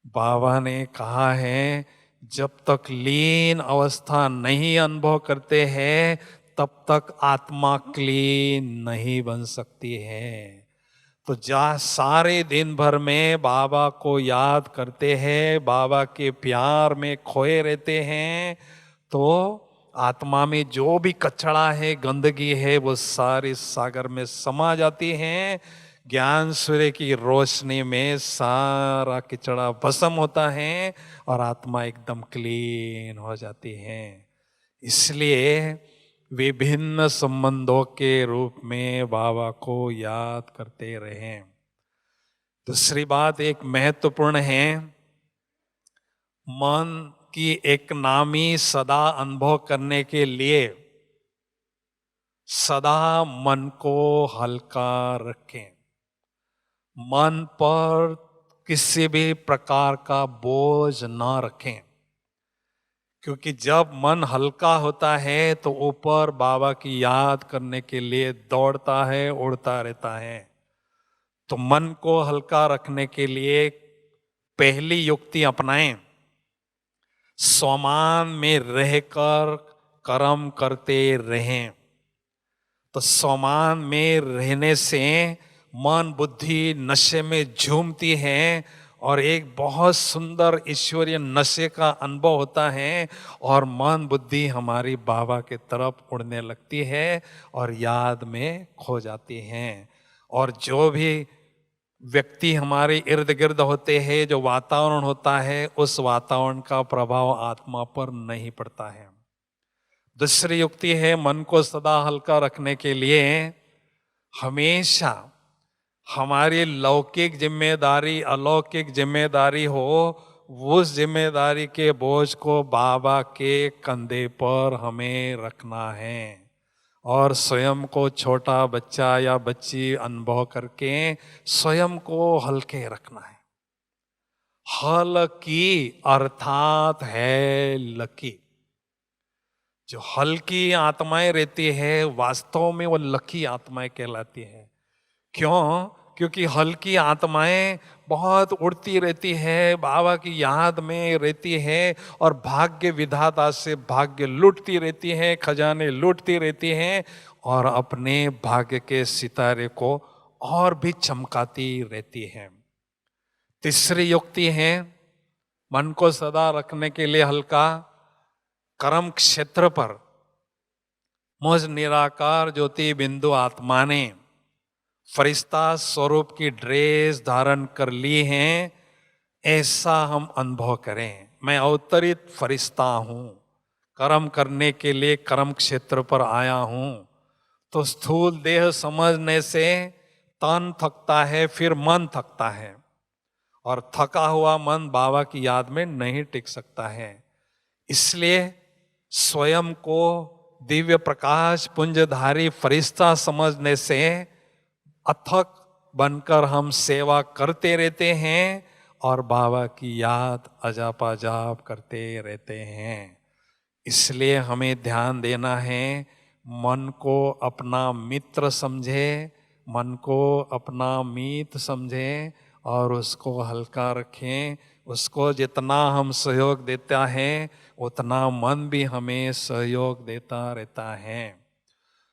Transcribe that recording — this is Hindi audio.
बाबा ने कहा है जब तक लीन अवस्था नहीं अनुभव करते हैं तब तक आत्मा क्लीन नहीं बन सकती है। तो जहाँ सारे दिन भर में बाबा को याद करते हैं, बाबा के प्यार में खोए रहते हैं, तो आत्मा में जो भी कचरा है, गंदगी है, वो सारे सागर में समा जाती है। ज्ञान सूर्य की रोशनी में सारा किचड़ा भस्म होता है और आत्मा एकदम क्लीन हो जाती है। इसलिए विभिन्न संबंधों के रूप में बाबा को याद करते रहें। दूसरी बात एक महत्वपूर्ण है, मन की एक नामी सदा अनुभव करने के लिए सदा मन को हल्का रखें। मन पर किसी भी प्रकार का बोझ ना रखें, क्योंकि जब मन हल्का होता है तो ऊपर बाबा की याद करने के लिए दौड़ता है, उड़ता रहता है। तो मन को हल्का रखने के लिए पहली युक्ति अपनाएं, स्वमान में रहकर कर्म करते रहें। तो स्वमान में रहने से मन बुद्धि नशे में झूमती है और एक बहुत सुंदर ईश्वरीय नशे का अनुभव होता है और मन बुद्धि हमारी बाबा के तरफ उड़ने लगती है और याद में खो जाती हैं। और जो भी व्यक्ति हमारे इर्द गिर्द होते हैं, जो वातावरण होता है, उस वातावरण का प्रभाव आत्मा पर नहीं पड़ता है। दूसरी युक्ति है, मन को सदा हल्का रखने के लिए हमेशा हमारी लौकिक जिम्मेदारी अलौकिक जिम्मेदारी हो, उस जिम्मेदारी के बोझ को बाबा के कंधे पर हमें रखना है और स्वयं को छोटा बच्चा या बच्ची अनुभव करके स्वयं को हल्के रखना है। हल्की अर्थात है लकी। जो हल्की आत्माएं रहती है वास्तव में वो लकी आत्माएं कहलाती है। क्यों? क्योंकि हल्की आत्माएं बहुत उड़ती रहती है, बाबा की याद में रहती है और भाग्य विधाता से भाग्य लूटती रहती है, खजाने लूटती रहती है और अपने भाग्य के सितारे को और भी चमकाती रहती है। तीसरी युक्ति है मन को सदा रखने के लिए हल्का, कर्म क्षेत्र पर मुझ निराकार ज्योति बिंदु आत्मा ने फरिश्ता स्वरूप की ड्रेस धारण कर ली है, ऐसा हम अनुभव करें। मैं अवतरित फरिश्ता हूं, कर्म करने के लिए कर्म क्षेत्र पर आया हूं। तो स्थूल देह समझने से तन थकता है, फिर मन थकता है और थका हुआ मन बाबा की याद में नहीं टिक सकता है। इसलिए स्वयं को दिव्य प्रकाश पुंजधारी फरिश्ता समझने से अथक बनकर हम सेवा करते रहते हैं और बाबा की याद अजाप करते रहते हैं। इसलिए हमें ध्यान देना है, मन को अपना मित्र समझे, मन को अपना मीत समझे और उसको हल्का रखें। उसको जितना हम सहयोग देता है उतना मन भी हमें सहयोग देता रहता है।